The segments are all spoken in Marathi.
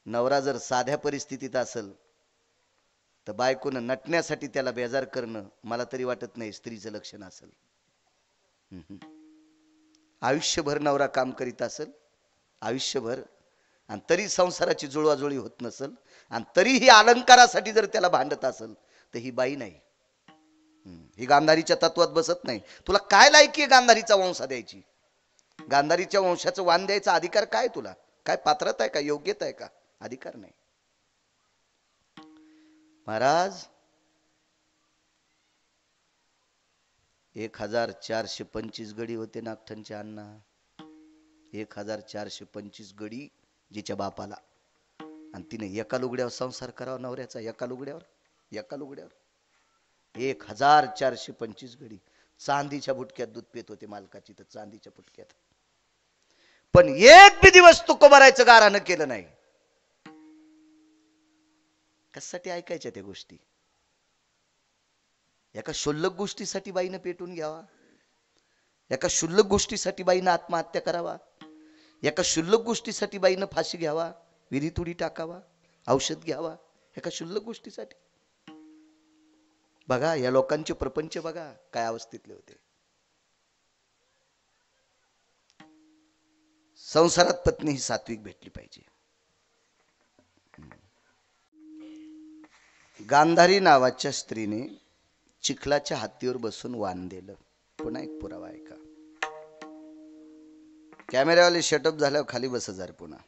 नवरा जर साध्या परिस्थितीत असेल तर बायकोनं नटण्यासाठी त्याला बेजार करणं मला तरी वाटत नाही स्त्रीचं लक्षण असेल. आयुष्यभर नवरा काम करीत असेल आयुष्यभर आणि तरी संसाराची जुळवाजुळी होत नसेल आणि तरीही अलंकारासाठी जर त्याला भांडत असेल तर ही बाई नाही. ही गांधारीच्या तत्वात बसत नाही. तुला काय लायकी आहे गांधारीचा वंश द्यायची? गांधारीच्या वंशाचं वाण द्यायचा अधिकार काय? तुला काय पात्रता आहे का? योग्यता आहे का? अधिकार नाही. महाराज 1425 गडी होते नागठणचे अण्णा. 1425 गडी जिच्या बापाला, आणि तिने एका लुगड्यावर संसार करावा नवऱ्याचा. एका लुगड्यावर 1425 गडी. चांदीच्या बुटक्यात दूध पेत होते मालकाची, तर चांदीच्या बुटक्यात. पण एक बी दिवस तुकोबारायचं गारानं केलं नाही. कशासाठी ऐकायच्या त्या गोष्टी? एका क्षुल्लक गोष्टीसाठी बाईनं पेटून घ्यावा? एका क्षुल्लक गोष्टीसाठी बाईनं आत्महत्या करावा? एका क्षुल्लक गोष्टीसाठी बाईनं फाशी घ्यावा, विहिरीत उडी टाकावा, औषध घ्यावा? एका क्षुल्लक गोष्टीसाठी? बघा या लोकांचे प्रपंच बघा काय अवस्थेतले होते. संसारात पत्नी ही सात्विक भेटली पाहिजे. गांधारी नावाच्या स्त्रीने चिखलाच्या हत्तीवर बसून वाण दिलं. पुन्हा एक पुरावा आहे का? कॅमेरावाले शटअप झाल्यावर खाली बस जरा. पुन्हा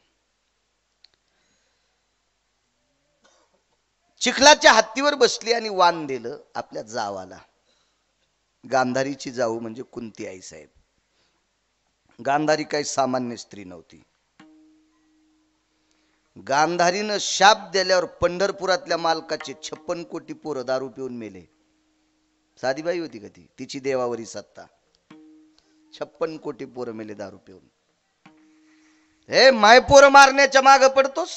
चिखलाच्या हत्तीवर बसली आणि वाण दिलं आपल्या जावाला. गांधारीची जाऊ म्हणजे कुंती आई साहेब. गांधारी काही सामान्य स्त्री नव्हती. गांधारीनं शाप दिल्यावर पंढरपुरातल्या मालकाचे 56 कोटी पोरं दारू पिऊन मेले. साधी बाई होती का ती? तिची देवावरी सत्ता. 56 कोटी पोरं मेले दारू पिऊन. हे मायपोर मारण्याच्या मागे पडतोस?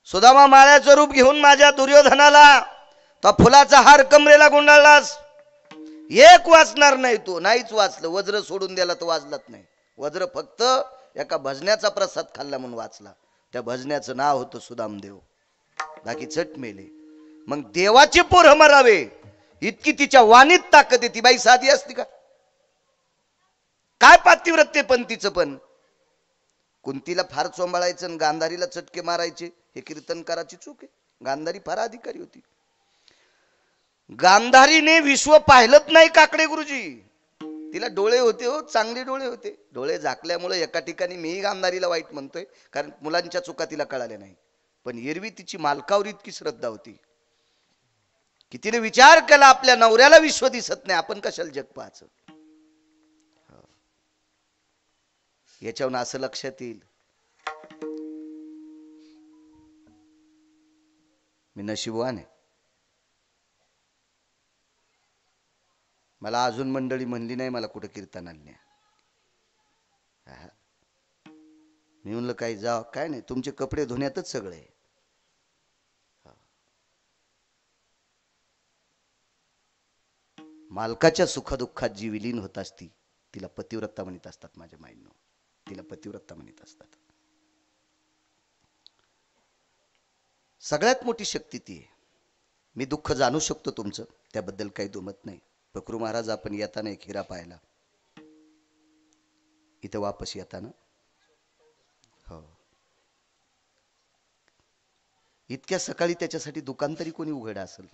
सुदामा माळ्याचं रूप घेऊन माझ्या दुर्योधनाला तो फुलाचा हार कमरेला गुंडाळलास. एक वाचणार नाही तू. नाहीच वाचलं. वज्र सोडून द्याला तर वाचलाच नाही. वज्र फक्त एका भजण्याचा प्रसाद खाल्ला म्हणून वाचला. त्या भजण्याचं नाव होतं सुदामदेव. बाकी चट मेले. मग देवाचे पोर मरावे इतकी तिच्या वाणीत ताकद आहे. ती बाई साधी असती का? काय पातिव्रत्य पण तिचं. पण कुंतीला फार चोंबाळायचं आणि गांधारीला चटके मारायचे हे कीर्तनकाराची चूक आहे. गांधारी फार अधिकारी होती. गांधारीने विश्व पाहिलंच नाही काकडे गुरुजी. तिला डोळे होते हो, चांगले डोळे होते. डोळे झाकल्यामुळे एका ठिकाणी मीही गांधारीला वाईट म्हणतोय, कारण मुलांच्या चुका तिला कळाल्या नाही. पण एरवी तिची मालकावर इतकी श्रद्धा होती की तिने विचार केला आपल्या नवऱ्याला विश्व दिसत नाही, आपण कशाला जग पाहायचं. याच्यावरून असं लक्षात येईल मी नशीबवान आहे. मला अजून मंडळी म्हणली नाही मला कुठं कीर्तनाला न्या. मी म्हणलं काही जाव काय नाही, तुमचे कपडे धुण्यातच सगळे. मालकाच्या सुखदुःखात जी विलीन होत असती तिला पतिव्रता म्हणत असतात. माझ्या माईंनो, तिला पतिव्रता म्हणत असतात. सगळ्यात मोठी शक्ती ती आहे. मी दुःख जाणू शकतो तुमचं, त्याबद्दल काही दुमत नाही. पकरू महाराज आपण येताना एक हिरा पाहिला इथं वापस येताना. हो, इतक्या सकाळी त्याच्यासाठी दुकान तरी कोणी उघड असेल?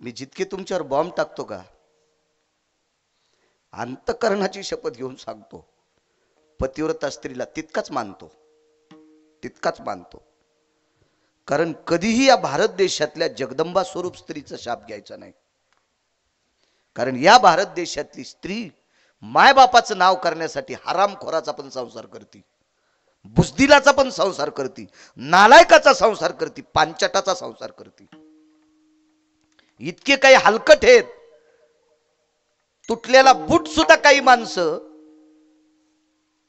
मी जितके तुमच्यावर बॉम्ब टाकतो का, अंतःकरणाची शपथ घेऊन सांगतो, पतिव्रता स्त्रीला तितकाच मानतो, तितकाच मानतो. कारण कधीही या भारत देशातल्या जगदंबा स्वरूप स्त्रीचा शाप घ्यायचा नाही. कारण या भारत देशातली स्त्री मायबापाचं नाव करण्यासाठी हरामखोराचा पण संसार करती, बुजदिलाचा पण संसार करती, नालायकाचा संसार करती, पांचटाचा संसार करती. इतके काही हलकट आहेत. तुटलेला बूट सुद्धा काही माणसं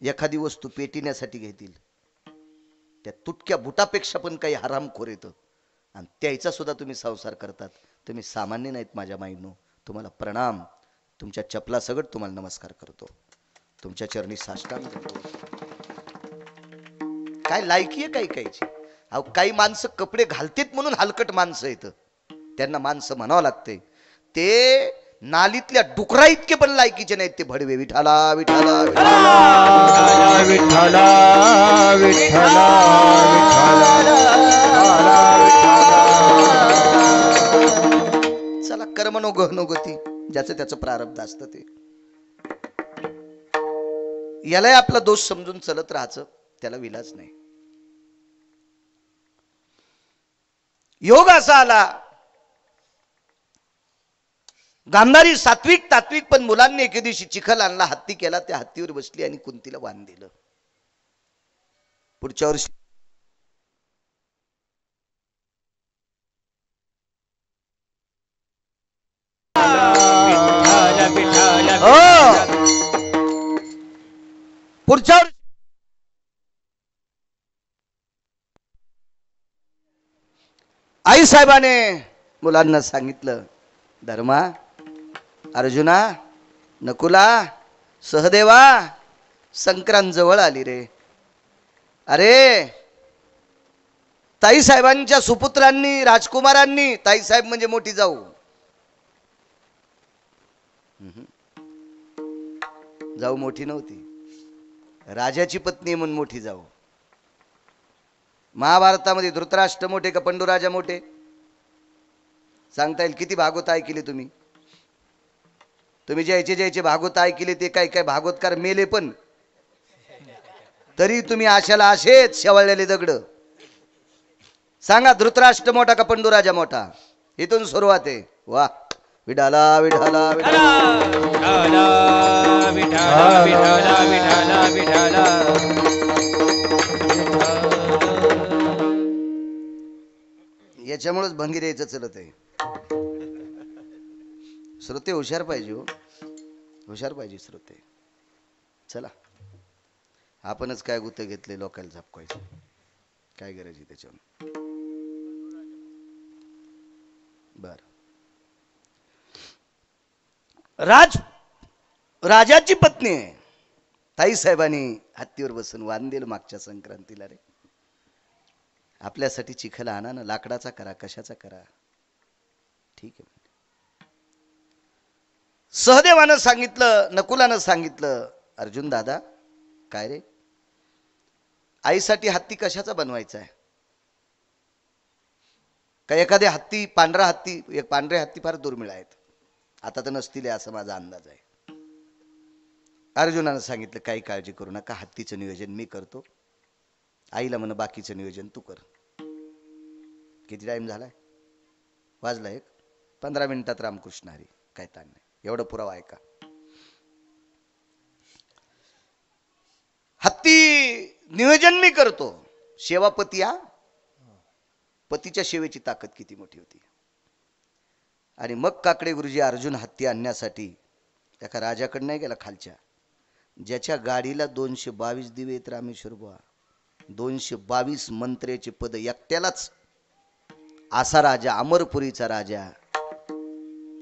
एखादी वस्तू पेटण्यासाठी घेतील. त्या तुटक्या बुटापेक्षा पण काही हरामखोर येतं आणि त्याचा सुद्धा तुम्ही संसार करतात. तुम्ही सामान्य नाहीत माझ्या माईंनो. तुम्हाला प्रणाम. तुमच्या चपला सगट तुम्हाला नमस्कार करतो. तुमच्या चरणी साष्टांग करतो. काय लायकी आहे काही काहीची. अहो काही माणसं कपडे घालतेत म्हणून हलकट माणसं येतं, त्यांना माणसं म्हणावं लागते. ते नालीतल्या डुकरा इतके पण लायकीचे नाहीत ते भडवे. विठाला विठाला विठाला विठाला विठाला चला कर्म नो गहनोगती, ज्याचं त्याचं प्रारब्ध असतं ते. यालाही आपला दोष समजून चलत राहायचं, त्याला विलाज नाही. योग असा आला, गांधारी सात्विक तात्विक, पण मुलांनी एके दिवशी चिखल आणला, हत्ती केला, त्या हत्तीवर बसली आणि कुंतीला वाण दिलं. पुढच्या वर्षी पुढच्या आई साहेबाने मुलांना सांगितलं, धर्मा, अर्जुना, नकुला, सहदेवा, संक्रांत जवळ आली रे. अरे ताई साहेबांच्या सुपुत्रांनी, राजकुमारांनी, ताई साहेब म्हणजे मोठी जाऊ, जाऊ मोठी नव्हती, राजाची पत्नी म्हणून मोठी जाऊ. महाभारतामध्ये धृतराष्ट्र मोठे का पंडूराजा मोठे सांगता येईल? किती भागवत ऐकले तुम्ही? तुम्ही ज्याचे भागवत ऐकले ते काय काय भागवतकार मेले, पण तरी तुम्ही आशाला असेच शेवळलेले दगड. सांगा, धृतराष्ट्र मोठा का पंडूराजा मोठा? इथून सुरुवात आहे. वा, विठाला विठाला विठाला विठाला विठाला विठाला. याच्यामुळेच भंगी द्यायचं चलत आहे. श्रोते हुशार पाहिजे हो, हुशार पाहिजे श्रोते. चला, आपणच काय गुत्त घेतले लोकांना झपकायचं, काय गरज आहे त्याच्यावर. बर, राजाची पत्नी आहे. ताई साहेबांनी हत्तीवर बसून वाण दिलं मागच्या संक्रांतीला. रे आपल्यासाठी चिखल आणा ना, लाकडाचा करा, कशाचा करा, ठीक आहे. सहदेवानं सांगितलं, नकुलानं सांगितलं, अर्जुन दादा काय रे, आईसाठी हत्ती कशाचा बनवायचा आहे? का एखादे हत्ती, पांढरा हत्ती, एक पांढरे हत्ती फार दुर्मिळ आहेत, आता तर नसतील असं माझा अंदाज आहे. अर्जुनानं सांगितलं, काही काळजी करू नका, हत्तीचं नियोजन मी करतो. आईला म्हण बाकीचं नियोजन तू कर. किती टाइम झालाय? वाजला 1. 15 मिनिटात रामकृष्ण हरी, काय ताण नाही. एवढं पुरावा आहे का? हत्ती नियोजन मी करतो. सेवापती, हा पतीच्या सेवेची ताकद किती मोठी होती. आणि मग काकडे गुरुजी अर्जुन हत्ती आणण्यासाठी एका राजाकडे नाही गेला, खालच्या, ज्याच्या गाडीला 222 दिवे आहेत. रामेश्वर बुवा, 222 मंत्र्याचे पद एकट्यालाच. असा राजा, अमरपुरीचा राजा,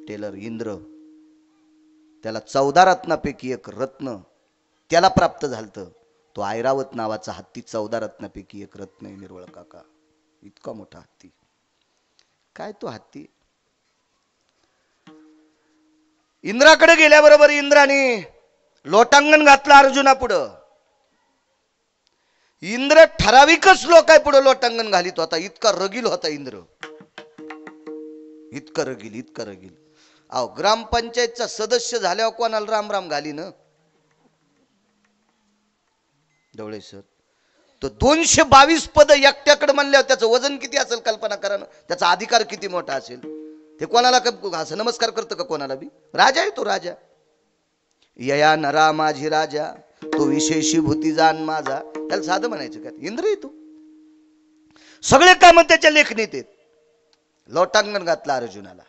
टेलर इंद्र, त्याला 14 रत्नापैकी एक रत्न त्याला प्राप्त झालतं. तो ऐरावत नावाचा हत्ती 14 रत्नापैकी एक रत्न आहे. निर्वळ काका, इतका मोठा हत्ती. काय तो हत्ती इंद्राकडे गेल्याबरोबर इंद्राने लोटांगण घातलं अर्जुना पुढं. इंद्र ठराविकच लोकाय पुढे लोटांगण घालीत होता, इतका रगील होता इंद्र, इतका रगील, इतका रगील. अहो, ग्रामपंचायतचा सदस्य झाल्यावर कोणाला राम राम घाली ना डवळे सर. तो 222 पद एकट्याकडे म्हणल्यावर त्याचं वजन किती असेल कल्पना करा ना, त्याचा अधिकार किती मोठा असेल. ते कोणाला असं नमस्कार करतं का? कोणाला बी. राजा आहे तो, राजा. यया नरा माझी राजा, तो विशेषी भूती जाण माझा. त्याला साधं म्हणायचं का? इंद्र आहे तो. सगळे काम त्याच्या लेखणीत आहेत. लोटांगण घातला अर्जुनाला.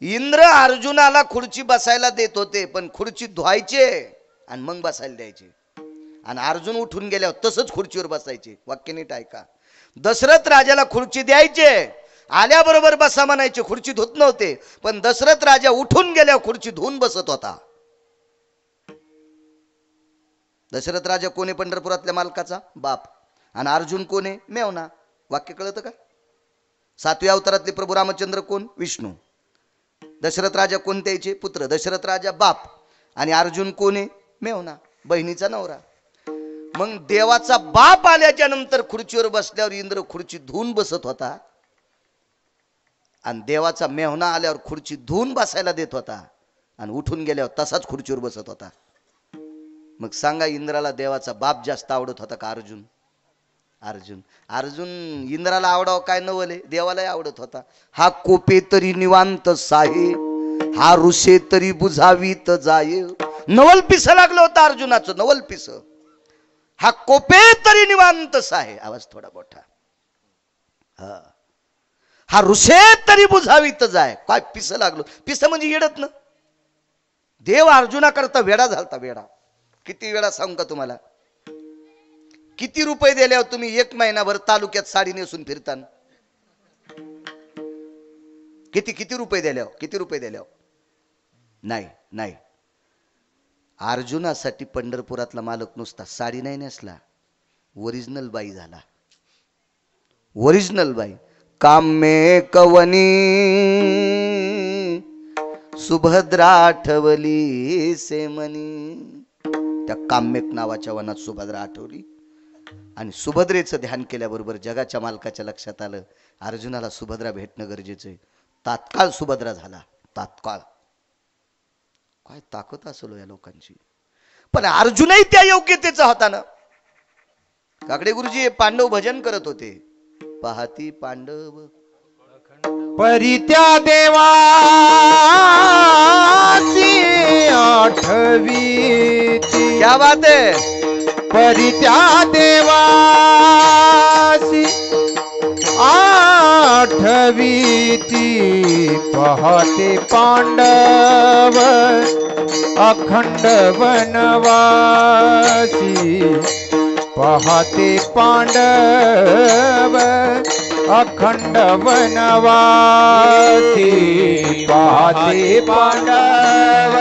इंद्र अर्जुनाला खुर्ची बसायला देत होते, पण खुर्ची धुवायचे आणि मग बसायला द्यायचे. आणि अर्जुन उठून गेल्यावर तसंच खुर्चीवर बसायचे. वाक्य नीट ऐका. दशरथ राजाला खुर्ची द्यायचे, आल्याबरोबर बसा म्हणायचे, खुर्ची धुत नव्हते. पण दशरथ राजा उठून गेल्यावर खुर्ची धुवून बसत होता. दशरथ राजा कोण आहे पंढरपुरातल्या मालकाचा? बाप. आणि अर्जुन कोण आहे? मेवना. वाक्य कळतं का? 7व्या अवतारातले प्रभू रामचंद्र कोण? विष्णू. दशरथ राजा कोणत्याचे? पुत्र. दशरथ राजा बाप आणि अर्जुन कोण आहे? मेवना, बहिणीचा नवरा. मग देवाचा बाप आल्याच्या नंतर खुर्चीवर बसल्यावर इंद्र खुर्ची धुवून बसत होता आणि देवाचा मेहना आल्यावर खुर्ची धुवून बसायला देत होता आणि उठून गेल्यावर तसाच खुर्चीवर बसत होता. मग सांगा, इंद्राला देवाचा बाप जास्त आवडत होता का अर्जुन? अर्जुन. अर्जुन इंद्राला आवडावं काय नवले, देवालाही आवडत होता. हा कोपे तरी निवांत साहे, हा ऋषे तरी बुझावीत जाय. नवल पिस लागलं होतं अर्जुनाचं, नवल पिस. हा कोपे तरी निवांत साहे, आवाज थोडा मोठा. हा ऋषे तरी बुझावीत जाय. काय पिस लागलो? पिस म्हणजे येडत ना. देव अर्जुना करता वेडा झालता, वेडा. किती वेळा सांगू का तुम्हाला? किती रुपये दिल्यावर तुम्ही 1 महिनाभर तालुक्यात साडी नेसून फिरता? किती रुपये दिल्यावर? किती रुपये दिल्यावर? नाही नाही. अर्जुनासाठी पंढरपुरातला मालक नुसता साडी नाही नेसला, ओरिजिनल बाई झाला. ओरिजिनल बाई. काम्ये कवनी सुभद्रा आठवली से मनी. त्या काम्यक नावाच्या वनात सुभद्रा आठवली आणि सुभद्रेचं ध्यान केल्याबरोबर जगाच्या मालकाच्या लक्षात आलं अर्जुनाला सुभद्रा भेटणं गरजेचं आहे. तात्काळ सुभद्रा झाला. तात्काळ. काय ताकद असेल या लोकांची. पण अर्जुनही त्या योग्यतेचा होता ना. काकडे गुरुजी पांडव भजन करत होते. पाहती पांडव परित्या देवासी आठवी. क्या बात है. परित्या देवासी आठवीती. पाहते पांडव अखंड वनवासी. पाहते पांडव अखंड वनवासी. पाहते पांडव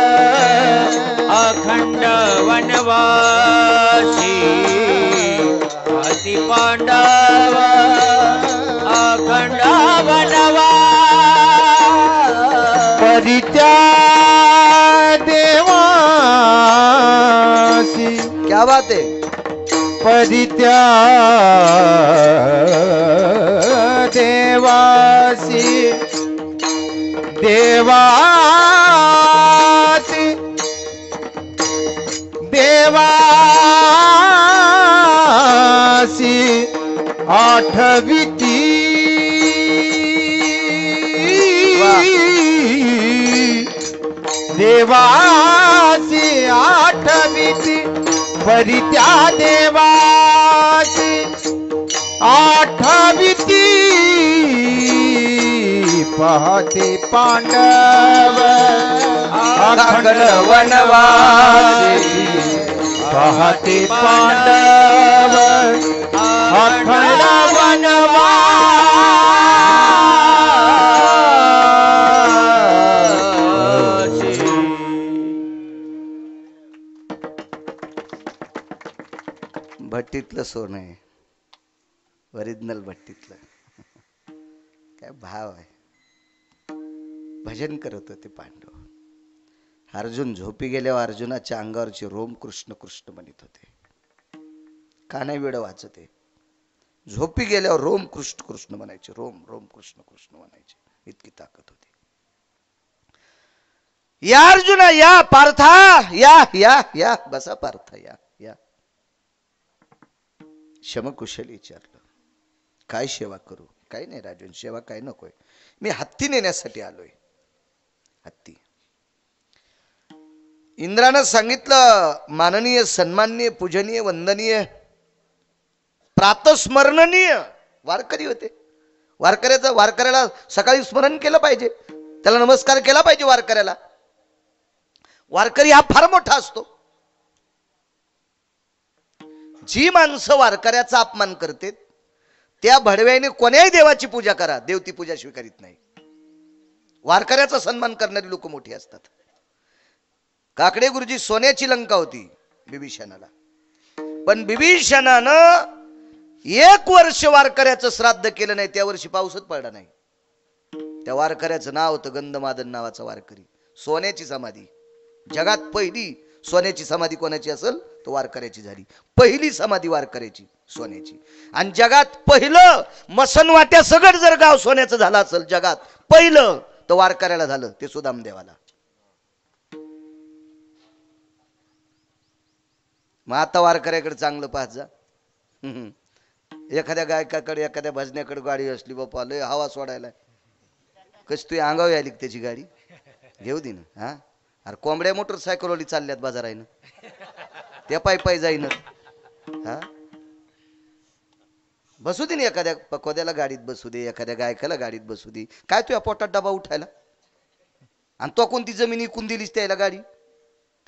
अखंड वनवासी. पाहते पांडव अखंड वनवासी. परित्या देवासी. क्या बात है. परित्या देवासी. देवासी देवासी आठवीती. देवासी आठवीती. परित्या देवासी आठवीती. पाहते पांडव अखंड वनवासी. पाहते पांडव अखंड वनवासी. भट्टीतलं सोनं आहे, ओरिजिनल भट्टीतलं. काय भाव आहे. भजन करत होते पांडव. अर्जुन झोपी गेल्यावर अर्जुनाच्या अंगावरचे रोम कृष्ण कृष्ण म्हणत होते. का नाही वेळ वाचते. झोपी गेल्यावर रोम कृष्ण कृष्ण म्हणायचे. रोम रोम कृष्ण कृष्ण म्हणायचे. इतकी ताकद होती. या अर्जुना या. पार्था या या या. बसा पार्था या या. शमकुशल विचारलं काय सेवा करू? काही नाही राजन, सेवा काय नकोय. मी हत्ती नेण्यासाठी आलोय. हत्ती. इंद्रानं सांगितलं माननीय सन्माननीय पूजनीय वंदनीय प्रातस्मरणीय वारकरी होते. वारकऱ्याला सकाळी स्मरण केलं पाहिजे, त्याला नमस्कार केला पाहिजे. वारकऱ्याला वारकरी हा फार मोठा असतो. जी माणसं वारकऱ्याचा अपमान करते त्या भडव्याने कोण्याही देवाची पूजा करा, देव ती पूजा स्वीकारित नाही. वारकऱ्याचा सन्मान करणारी लोक मोठी असतात. काकडे गुरुजी सोन्याची लंका होती बिभीषणाला. पण बिभीषणानं 1 वर्ष वारकऱ्याचं श्राद्ध केलं नाही, त्या वर्षी पाऊसच पडला नाही. त्या वारकऱ्याचं नाव होतं गंधमादन नावाचा वारकरी. सोन्याची समाधी, जगात पहिली सोन्याची समाधी कोणाची असेल तो वारकऱ्याची झाली. पहिली समाधी वारकऱ्याची सोन्याची. आणि जगात पहिलं मसनवाट्या सगळं जर गाव सोन्याचं झालं असेल जगात पहिलं, तर वारकऱ्याला झालं, ते सुदामदेवाला. मग आता वारकऱ्याकडे चांगलं पाहत जा. एखाद्या गायकाकडे एखाद्या भजण्याकडे गाडी असली, बापा लय हवा सोडायला, कशी तू अंगावी आली त्याची गाडी घेऊ दे ना. हा अरे कोंबड्या मोटरसायकलवरती चालल्यात बाजारायनं, त्या पायी जाईन. हा बसू दे ना, एखाद्या पकोद्याला गाडीत बसू दे, एखाद्या गायकाला गाडीत बसू दे. काय तुझ्या पोटात डबा उठायला? आणि तो कोणती जमीन इकून दिलीस त्याला गाडी?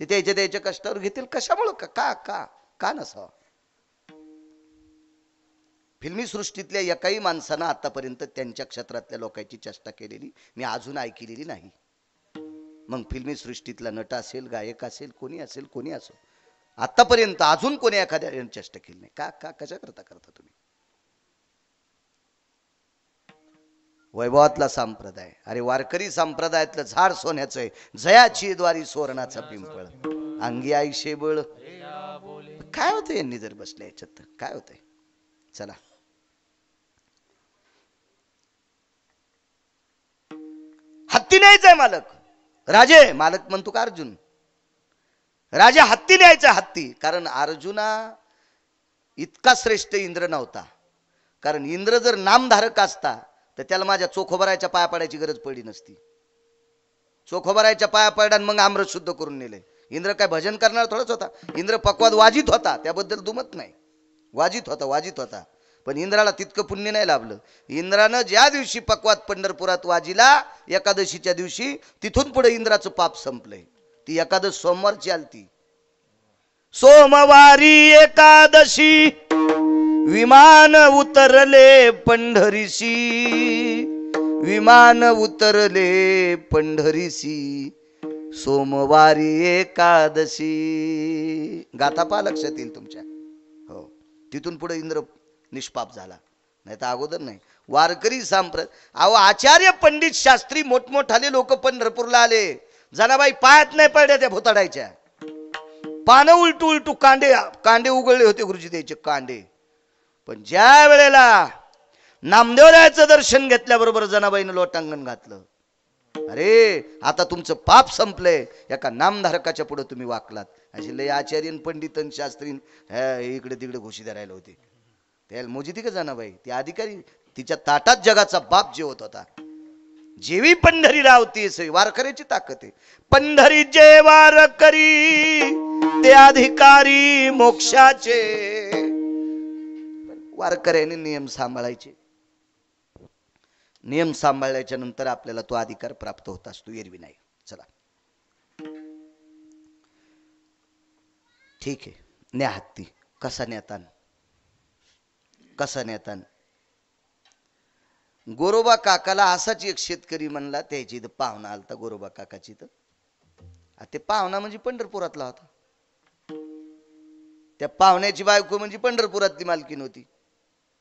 ते त्याच्या कष्टावर घेतील. कशामुळं? का का का नसावं? फिल्मी सृष्टीतल्या एकाही माणसानं आतापर्यंत त्यांच्या क्षेत्रातल्या लोकांची चेष्टा केलेली मी अजून ऐकलेली नाही. मग फिल्मी सृष्टीतला नट असेल, गायक असेल, कोणी असो, आतापर्यंत अजून कोणी एखाद्या चेष्टा केली नाही. का कशा करता तुम्ही? वैभवातला संप्रदाय, अरे वारकरी संप्रदायातलं झाड सोन्याचं आहे, जयाची द्वारी सुवर्णाचा पिंपळ, अंगी आई शेबळ. काय होतं यांनी जर बसल्या याच्यात? काय होतंय? चला हत्ती न्यायचंय मालक, राजे मालक म्हणतो का अर्जुन? राजा हत्ती न्यायचा, हत्ती. कारण अर्जुना इतका श्रेष्ठ इंद्र नव्हता. कारण इंद्र जर नामधारक असता तर त्याला माझ्या चोखोबरायच्या पाया पडायची गरज पडली नसती. चोखोबरायच्या पाया पडला मग अमृत शुद्ध करून नेले. इंद्र काय भजन करणार थोडंच होता? इंद्र पक्वाद वाजित होता, त्याबद्दल दुमत नाही. वाजित होता. पण इंद्राला तितकं पुण्य नाही लाभलं. इंद्रानं ज्या दिवशी पक्वाद पंढरपुरात वाजिला एकादशीच्या दिवशी, तिथून पुढे इंद्राचं पाप संपलंय. ती एकादश सोमवारची आलती. सोमवारी एकादशी विमान उतरले पंढरीसी, विमान उतरले पंढरीसी, सोमवारी एकादशी. गाथा पहा, लक्षात येईल तुमच्या. हो, तिथून पुढे इंद्र निष्पाप झाला, नाही तर अगोदर नाही. वारकरी अहो आचार्य पंडित शास्त्री मोठमोठाले लोक पंढरपूरला आले. जनाबाई पायात नाही पडल्या त्या भोताडायच्या. पानं उलटू कांडे उघडले होते गुरुजी द्यायचे कांडे. पण ज्या वेळेला नामदेवरायाचं दर्शन घेतल्याबरोबर जनाबाईनं लोटांगण घातलं. अरे आता तुमचं पाप संपलंय, एका नामधारकाच्या पुढे तुम्ही वाकलात. असे लय आचार्य पंडित शास्त्री इकडे तिकडे घोषी धरायला होते. त्याला मोजिती का जनाबाई? ती अधिकारी, तिच्या ताटात जगाचा बाप जेवत होता. जेवी पंढरी रावती सई, वारकऱ्याची ताकद आहे. पंढरी जे वारकरी ते अधिकारी मोक्षाचे. वारकऱ्याने नियम सांभाळायचे. नियम सांभाळल्याच्या नंतर आपल्याला तो अधिकार प्राप्त होत असतो, एरवी नाही. चला ठीक आहे, न्या हत्ती. कसा नेतान? गोरोबा काकाला असाच एक शेतकरी म्हणला, त्याची इथं पाहुणा आलता गोरोबा काकाची. तर ते पाहुणा म्हणजे पंढरपुरातला होता. त्या पाहुण्याची बायको म्हणजे पंढरपुरातली मालकीन होती.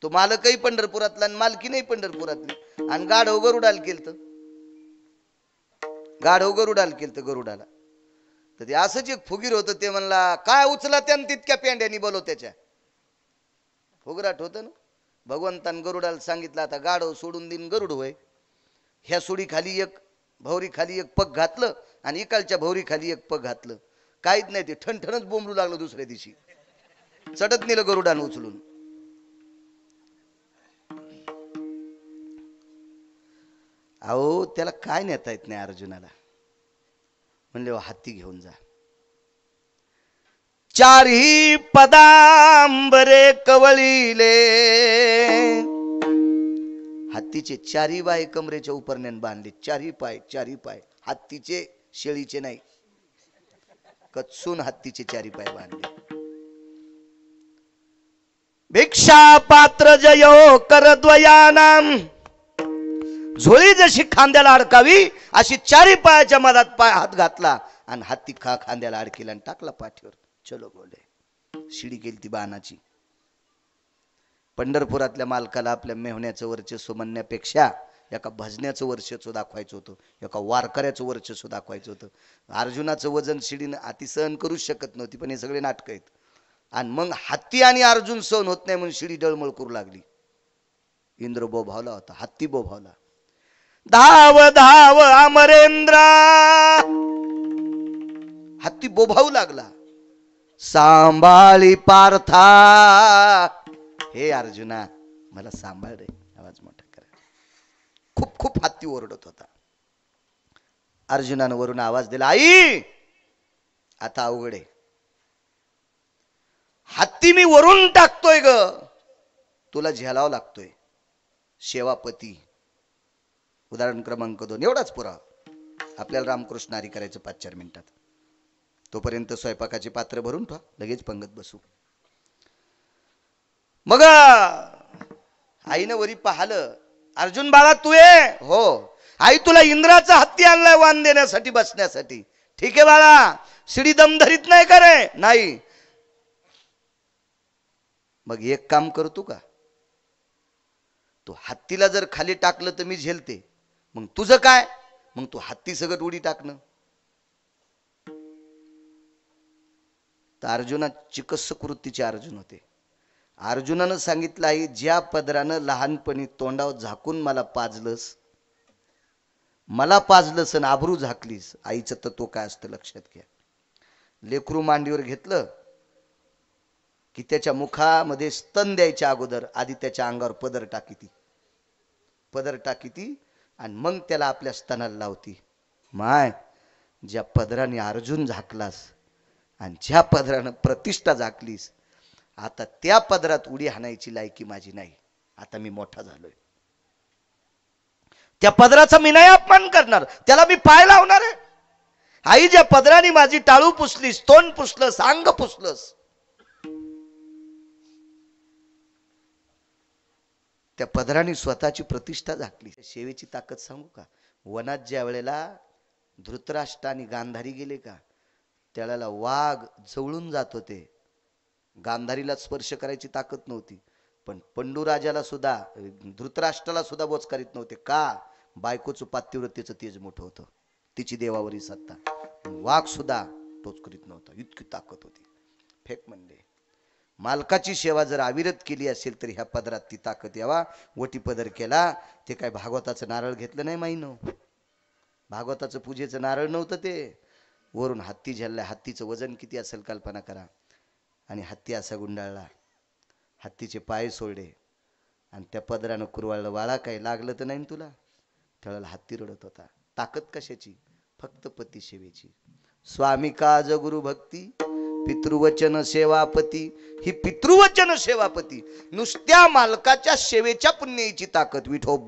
तो मालकही पंढरपुरातला आणि मालकीनही पंढरपुरातली. आणि गाढव गरुडाल केलत, गरुडाला. तर ते असंच एक फुगीर होतं. ते म्हणला, काय उचला त्यानं तितक्या पेंड्यानी बोलव त्याच्या. फुगराट होतं ना. भगवंतान गरुडाला सांगितलं, आता गाढव सोडून दिन गरुड होय. ह्या सुडी खाली एक, भौरी खाली एक पग घातलं आणि इकालच्या भौरी खाली एक पग घातलं. काहीच नाही, ते ठणठणच बोंबलू लागलं. दुसऱ्या दिवशी चढत नेलं गरुडानं उचलून. अहो त्याला काय नेता येत नाही अर्जुनाला. म्हणले हत्ती घेऊन जा. चारही पदांबरे कवळीले. हत्तीचे चारी पाय कमरेच्या उपरण्यान बांधले. चारी पाय हत्तीचे, शेळीचे नाही. कचून हत्तीचे चारी पाय बांधले. भिक्षा पात्र जयो करद्वयानाम. झोळी जशी खांद्याला अडकावी अशी चारी पायाच्या मधात हात घातला आणि हत्ती खांद्याला अडकीला आणि टाकला पाठीवर. चलो बोले. शिडी केली ती बाणाची. पंढरपुरातल्या मालकाला आपल्या मेहण्याचं वर्चस्व म्हणण्यापेक्षा एका भजण्याचं वर्चस्व दाखवायचं होतं, एका वारकऱ्याचं वर्चस्व दाखवायचं होतं. अर्जुनाचं वजन शिडीनं हाती सहन करूच शकत नव्हती, पण हे सगळे नाटक आहेत. आणि मग हत्ती आणि अर्जुन सहन होत नाही म्हणून शिडी डळमळ करू लागली. इंद्र बोभावला होता, हत्ती बोभावला. धाव धाव अमरेंद्रा, हत्ती बोभावू लागला. सांभाळी पार्था, हे अर्जुना मला सांभाळ रे, आवाज मोठा करा. खूप खूप हत्ती ओरडत होता. अर्जुनानं वरून आवाज दिला, आई आता अवघड आहे, हत्ती मी वरून टाकतोय ग, तुला झेलावं लागतोय. सेवापती. उदाहरण क्रमांक 2. एवढाच पुरावा. आपल्याला रामकृष्ण हरी करायचं 5-4 मिनिटात. तोपर्यंत स्वयंपाकाचे पात्र भरून ठेवा, लगेच पंगत बसू. मग आईनं वरी पाहिलं, अर्जुन बाळा तू ये. हो आई, तुला इंद्राचा हत्ती आणलाय वाण देण्यासाठी, बसण्यासाठी. ठीक आहे बाळा, शिडी दम धरीत नाही का रे? नाही. मग एक काम करतो का, तू हत्तीला जर खाली टाकलं तर मी झेलते, मग तुझं काय? मग तू हत्ती सगळं उडी टाकणं. तर अर्जुना चिकस्स कृतीचे अर्जुन होते. अर्जुनानं सांगितलं, आई ज्या पदरानं लहानपणी तोंडावर झाकून मला पाजलंस आणि आबरू झाकलीस, आईचं तत्व काय असतं लक्षात घ्या. लेकरू मांडीवर घेतलं की त्याच्या मुखामध्ये स्तन द्यायच्या अगोदर आधी त्याच्या अंगावर पदर टाकीती आणि मग त्याला आपल्या स्तनाला लावती. माय, ज्या पदराने अर्जुन झाकलास आणि ज्या पदरानं प्रतिष्ठा झाकलीस, आता त्या पदरात उडी हाणायची लायकी माझी नाही. आता मी मोठा झालोय, त्या पदराचा मी नाही अपमान करणार, त्याला मी पाय लावणार आहे. आई, ज्या पदराने माझी टाळू पुसलीस, तोंड पुसलंस, अंग पुसलंस, त्या पदराने स्वतःची प्रतिष्ठा झाकली. सेवेची ताकद सांगू का? वनात ज्या वेळेला धृतराष्ट्र आणि गांधारी गेले का, त्यावेळेला वाघ जवळून जात होते. गांधारीला स्पर्श करायची ताकद नव्हती, पण पंडूराजाला सुद्धा, धृतराष्ट्राला सुद्धा बोच करीत नव्हते. का? बायकोचं पातिव्रतेचं तेज मोठं होतं, तिची देवावरी सत्ता. वाघ सुद्धा टोच करीत नव्हता, इतकी ताकद होती. फेक म्हणले. मालकाची सेवा जर अविरत केली असेल तर ह्या पदरात ती ताकद यावा. वटी पदर केला, ते काय भागवताचं नारळ घेतलं नाही माहिनो, भागवताचं पूजेचं नारळ नव्हतं ते. वरून हत्ती झेललाय, हत्तीचं वजन किती असेल कल्पना करा. आणि हत्ती असा गुंडाळला, हत्तीचे पाय सोडले आणि त्या पदरानं कुरवाळलं. बाळा काय लागलं तर नाही तुला? त्यावेळेला हत्ती रडत होता. ताकद कशाची? फक्त पती सेवेची. स्वामी काज गुरु भक्ती, पितृवचन सेवापती. ही पितृवचन सेवापती नुसत्या मालकाच्या सेवेच्या पुण्याची ताकद. विठोबा